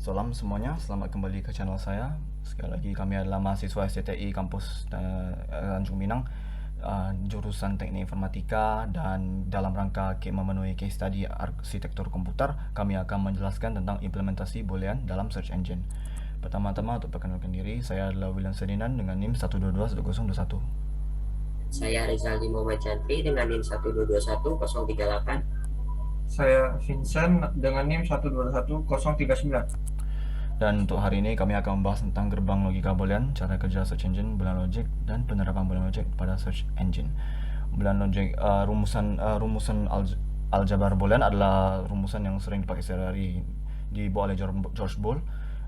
Salam semuanya, selamat kembali ke channel saya. Sekali lagi kami adalah mahasiswa SCTI kampus Tanjung Minang, jurusan Teknik Informatika, dan dalam rangka memenuhi case study arsitektur komputer, kami akan menjelaskan tentang implementasi boolean dalam search engine. Pertama-tama untuk perkenalkan diri, saya adalah William Ferdinand dengan NIM 1221021. Saya Rizaldi Muhammad Chantri dengan NIM 1221038. Saya Vincent dengan NIM 1211039. Dan untuk hari ini kami akan membahas tentang gerbang logika boolean, cara kerja search engine, boolean logic, dan penerapan boolean logic pada search engine. Boolean logic, rumusan aljabar boolean adalah rumusan yang sering dipakai sehari-hari dibuat oleh George Boole.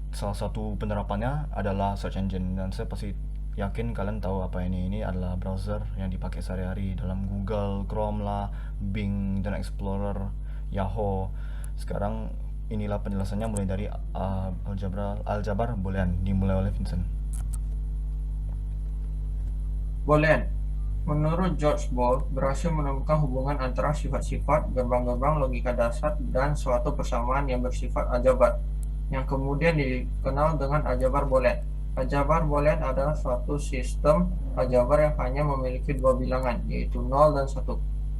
Salah satu penerapannya adalah search engine, dan saya pasti yakin kalian tahu apa ini adalah browser yang dipakai sehari-hari dalam Google, Chrome lah, Bing, Internet Explorer, Yahoo. Sekarang inilah penjelasannya mulai dari aljabar boolean, dimulai oleh Vincent. Boolean. Menurut George Boole, berhasil menemukan hubungan antara sifat-sifat, gerbang-gerbang logika dasar, dan suatu persamaan yang bersifat aljabar, yang kemudian dikenal dengan aljabar boolean. Aljabar boolean adalah suatu sistem aljabar yang hanya memiliki dua bilangan, yaitu 0 dan 1.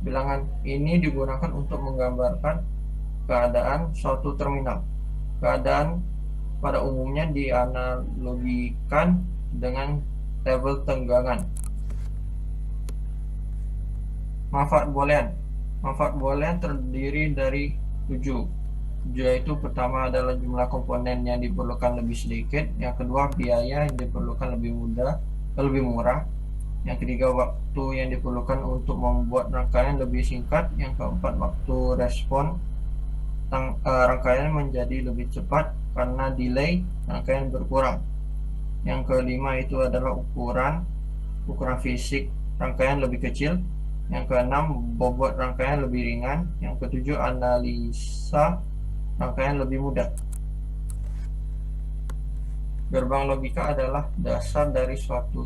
Bilangan ini digunakan untuk menggambarkan keadaan suatu terminal. Keadaan pada umumnya dianalogikan dengan tabel tenggangan. Manfaat boolean. Manfaat boolean terdiri dari 7, yaitu pertama adalah jumlah komponen yang diperlukan lebih sedikit, yang kedua biaya yang diperlukan lebih murah, yang ketiga waktu yang diperlukan untuk membuat rangkaian lebih singkat, yang keempat waktu respon rangkaian menjadi lebih cepat karena delay rangkaian berkurang, yang kelima itu adalah ukuran fisik rangkaian lebih kecil, yang keenam bobot rangkaian lebih ringan, yang ketujuh analisa rangkaian lebih mudah. Gerbang logika adalah dasar dari suatu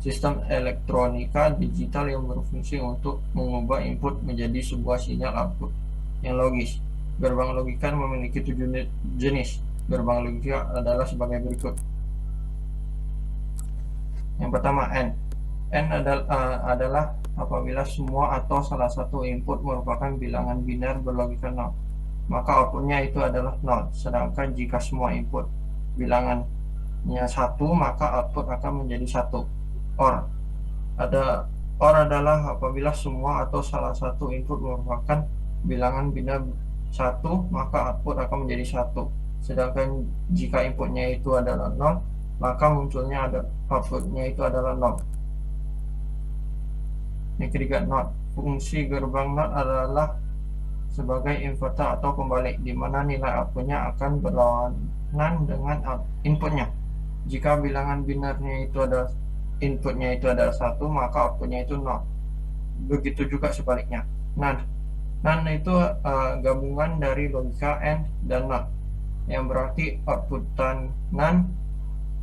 sistem elektronika digital yang berfungsi untuk mengubah input menjadi sebuah sinyal output yang logis. Gerbang logika memiliki 7 jenis. Gerbang logika adalah sebagai berikut. Yang pertama, AND. AND adalah apabila semua atau salah satu input merupakan bilangan biner berlogika 0, maka outputnya itu adalah 0. Sedangkan jika semua input bilangannya 1, maka output akan menjadi 1. OR. OR adalah apabila semua atau salah satu input merupakan bilangan biner 1, maka output akan menjadi 1. Sedangkan jika inputnya itu adalah 0, maka munculnya outputnya itu adalah 0. Yang ketiga, NOT. Fungsi gerbang NOT adalah sebagai inverter atau pembalik, di mana nilai outputnya akan berlawanan dengan inputnya. Jika bilangan binernya itu adalah inputnya itu adalah 1, maka outputnya itu 0. Begitu juga sebaliknya. NAND itu gabungan dari logika AND dan NOT, yang berarti outputan NAND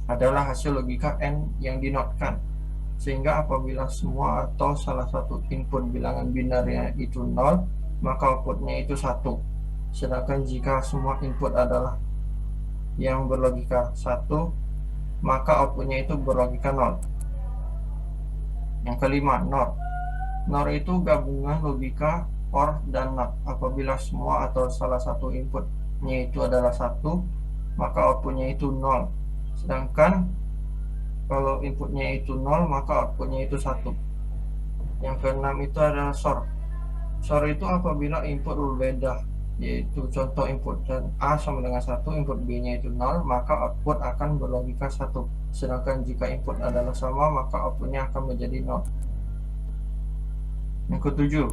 adalah hasil logika AND yang dinotkan, sehingga apabila semua atau salah satu input bilangan binernya itu 0, maka outputnya itu 1. Sedangkan jika semua input adalah yang berlogika 1, maka outputnya itu berlogika 0. Yang kelima, NOR. NOR itu gabungan logika OR dan NOT. Apabila semua atau salah satu inputnya itu adalah 1, maka outputnya itu 0. Sedangkan kalau inputnya itu 0, maka outputnya itu 1. Yang keenam itu adalah SOR. SOR itu apabila input berbeda, yaitu contoh input A sama dengan 1, input B-nya itu 0, maka output akan berlogika 1. Sedangkan jika input adalah sama, maka outputnya akan menjadi 0. Yang ketujuh,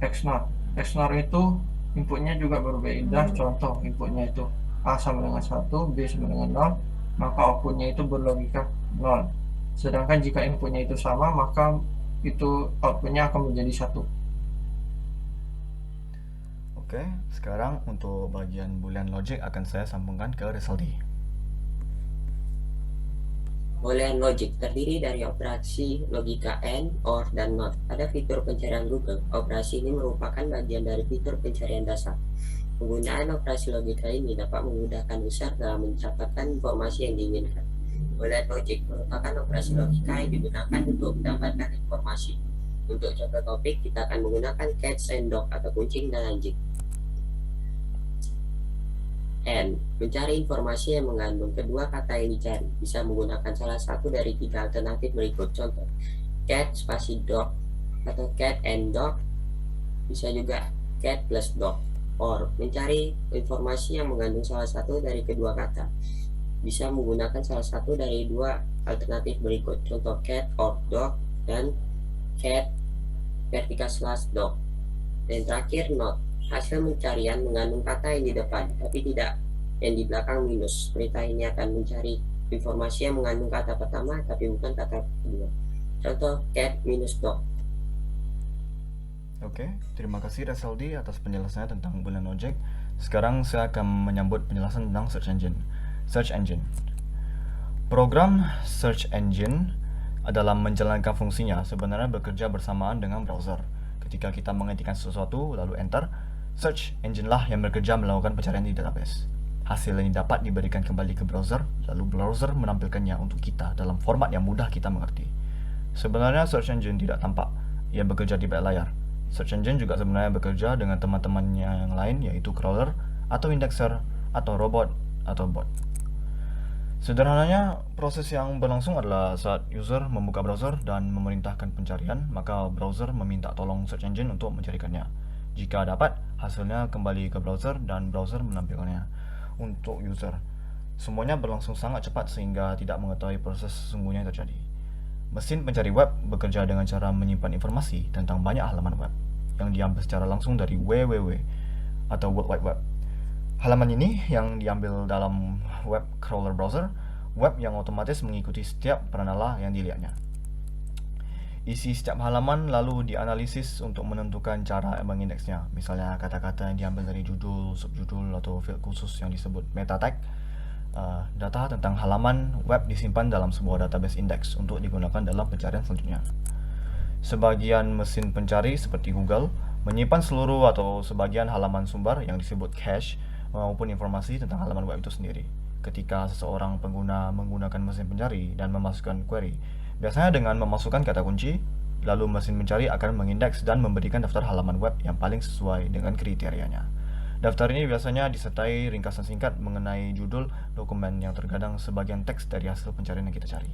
XNOR. XNOR itu inputnya juga berbeda, contoh inputnya itu A sama dengan 1, B sama dengan 0, maka outputnya itu berlogika 0. Sedangkan jika inputnya itu sama, maka itu outputnya akan menjadi 1. Oke, sekarang untuk bagian boolean logic akan saya sambungkan ke Rizaldi. Boolean logic terdiri dari operasi logika AND, OR, dan NOT. Pada fitur pencarian Google, operasi ini merupakan bagian dari fitur pencarian dasar. Penggunaan operasi logika ini dapat memudahkan user dalam mencatatkan informasi yang diinginkan. Boolean logic merupakan operasi logika yang digunakan untuk mendapatkan informasi. Untuk contoh topik, kita akan menggunakan cats and dog atau kucing dan anjing. N. Mencari informasi yang mengandung kedua kata yang dicari. Bisa menggunakan salah satu dari 3 alternatif berikut. Contoh, cat spasi dog atau cat and dog. Bisa juga cat plus dog. Or, mencari informasi yang mengandung salah satu dari kedua kata. Bisa menggunakan salah satu dari 2 alternatif berikut. Contoh, cat or dog dan cat vertical slash dog. Dan terakhir, not. Hasil pencarian mengandung kata yang di depan, tapi tidak yang di belakang minus. Perintah ini akan mencari informasi yang mengandung kata pertama, tapi bukan kata kedua. Contoh, cat minus dog. Oke, terima kasih Resaldi atas penjelasannya tentang Boolean logic. Sekarang saya akan menyambut penjelasan tentang search engine. Search engine. Program search engine dalam menjalankan fungsinya sebenarnya bekerja bersamaan dengan browser. Ketika kita mengetikkan sesuatu lalu enter, search engine lah yang bekerja melakukan pencarian di database. Hasil yang dapat diberikan kembali ke browser, lalu browser menampilkannya untuk kita dalam format yang mudah kita mengerti. Sebenarnya search engine tidak tampak, ia bekerja di balik layar. Search engine juga sebenarnya bekerja dengan teman-temannya yang lain, yaitu crawler, atau indexer, atau robot, atau bot. Sederhananya, proses yang berlangsung adalah saat user membuka browser dan memerintahkan pencarian, maka browser meminta tolong search engine untuk mencarikannya. Jika dapat, hasilnya kembali ke browser dan browser menampilkannya untuk user. Semuanya berlangsung sangat cepat sehingga tidak mengetahui proses sesungguhnya yang terjadi. Mesin pencari web bekerja dengan cara menyimpan informasi tentang banyak halaman web yang diambil secara langsung dari www atau World Wide Web. Halaman ini yang diambil dalam web crawler browser, web yang otomatis mengikuti setiap peranala yang dilihatnya. Isi setiap halaman lalu dianalisis untuk menentukan cara mengindeksnya. Misalnya kata-kata yang diambil dari judul, subjudul, atau field khusus yang disebut meta tag. Data tentang halaman web disimpan dalam sebuah database index untuk digunakan dalam pencarian selanjutnya. Sebagian mesin pencari seperti Google menyimpan seluruh atau sebagian halaman sumber yang disebut cache maupun informasi tentang halaman web itu sendiri. Ketika seseorang pengguna menggunakan mesin pencari dan memasukkan query, biasanya dengan memasukkan kata kunci, lalu mesin pencari akan mengindeks dan memberikan daftar halaman web yang paling sesuai dengan kriterianya. Daftar ini biasanya disertai ringkasan singkat mengenai judul dokumen yang terkadang sebagian teks dari hasil pencarian yang kita cari.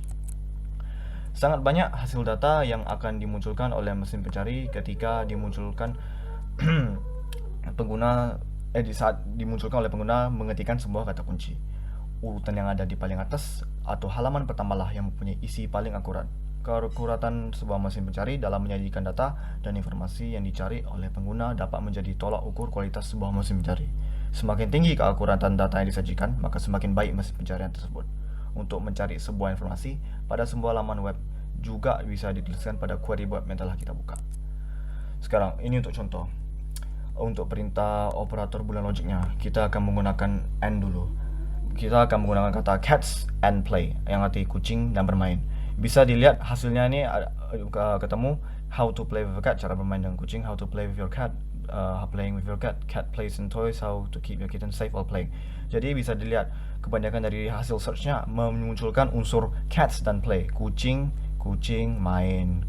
Sangat banyak hasil data yang akan dimunculkan oleh mesin pencari ketika dimunculkan di saat dimunculkan oleh pengguna mengetikkan sebuah kata kunci. Urutan yang ada di paling atas atau halaman pertamalah yang mempunyai isi paling akurat. Keakuratan sebuah mesin pencari dalam menyajikan data dan informasi yang dicari oleh pengguna dapat menjadi tolak ukur kualitas sebuah mesin pencari. Semakin tinggi keakuratan data yang disajikan, maka semakin baik mesin pencarian tersebut. Untuk mencari sebuah informasi pada sebuah laman web juga bisa dituliskan pada query web yang telah kita buka. Sekarang, ini untuk contoh. Untuk perintah operator Boolean logicnya, kita akan menggunakan AND dulu. Kita akan menggunakan kata cats and play, yang arti kucing dan bermain. Bisa dilihat hasilnya ini ketemu how to play with a cat, cara bermain dengan kucing, how to play with your cat, playing with your cat plays and toys, how to keep your kitten safe while playing. Jadi bisa dilihat kebanyakan dari hasil searchnya memunculkan unsur cats dan play, kucing main.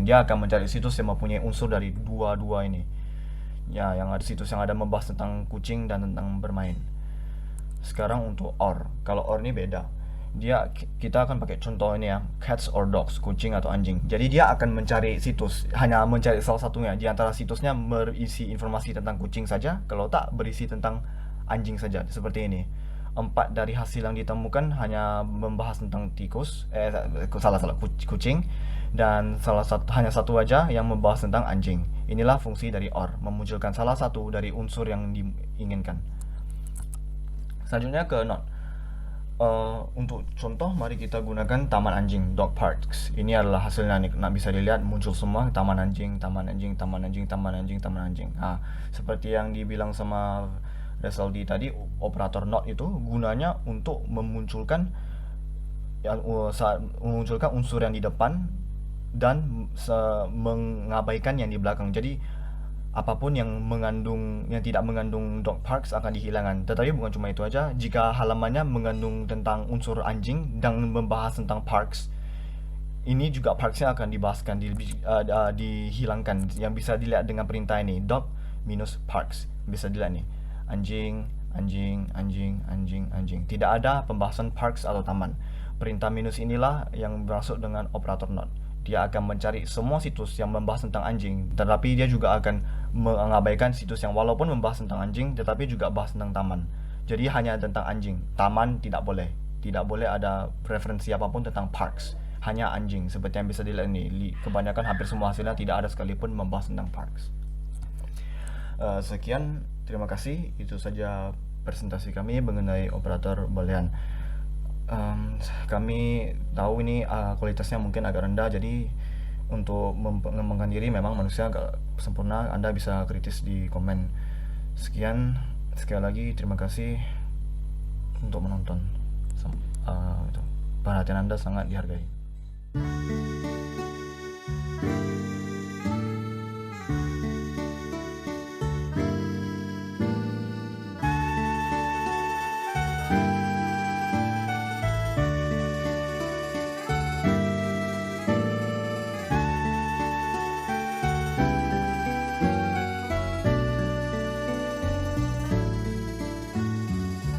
Dia akan mencari situs yang mempunyai unsur dari dua ini. Ya, yang ada situs yang ada membahas tentang kucing dan tentang bermain. Sekarang untuk OR. Kalau OR ini beda. Kita akan pakai contoh ini ya, cats or dogs, kucing atau anjing. Jadi dia akan mencari situs, hanya mencari salah satunya. Di antara situsnya berisi informasi tentang kucing saja, kalau tak berisi tentang anjing saja, seperti ini. 4 dari hasil yang ditemukan hanya membahas tentang kucing, dan hanya satu aja yang membahas tentang anjing. Inilah fungsi dari OR, memunculkan salah satu dari unsur yang diinginkan. Selanjutnya ke not. Untuk contoh, mari kita gunakan taman anjing, dog parks. Ini adalah hasilnya nih, bisa dilihat muncul semua taman anjing. Seperti yang dibilang sama Resaldi tadi, operator not itu gunanya untuk memunculkan unsur yang di depan dan mengabaikan yang di belakang. Jadi apapun yang tidak mengandung dog parks akan dihilangkan. Tetapi bukan cuma itu aja, jika halamannya mengandung tentang unsur anjing dan membahas tentang parks, ini juga parksnya akan dihilangkan. Yang bisa dilihat dengan perintah ini, dog minus parks, bisa dilihat nih, anjing, anjing, anjing, anjing, anjing. Tidak ada pembahasan parks atau taman. Perintah minus inilah yang bermaksud dengan operator not. Dia akan mencari semua situs yang membahas tentang anjing, tetapi dia juga akan mengabaikan situs yang walaupun membahas tentang anjing tetapi juga bahas tentang taman. Jadi hanya tentang anjing. Taman tidak boleh. Tidak boleh ada referensi apapun tentang parks. Hanya anjing. Seperti yang bisa dilihat ini, kebanyakan hampir semua hasilnya tidak ada sekalipun membahas tentang parks. Sekian, terima kasih. Itu saja presentasi kami mengenai operator boolean. Kami tahu ini kualitasnya mungkin agak rendah, jadi untuk mengembangkan diri memang manusia agak sempurna. Anda bisa kritis di komen. Sekian, sekali lagi terima kasih untuk menonton. Perhatian Anda sangat dihargai.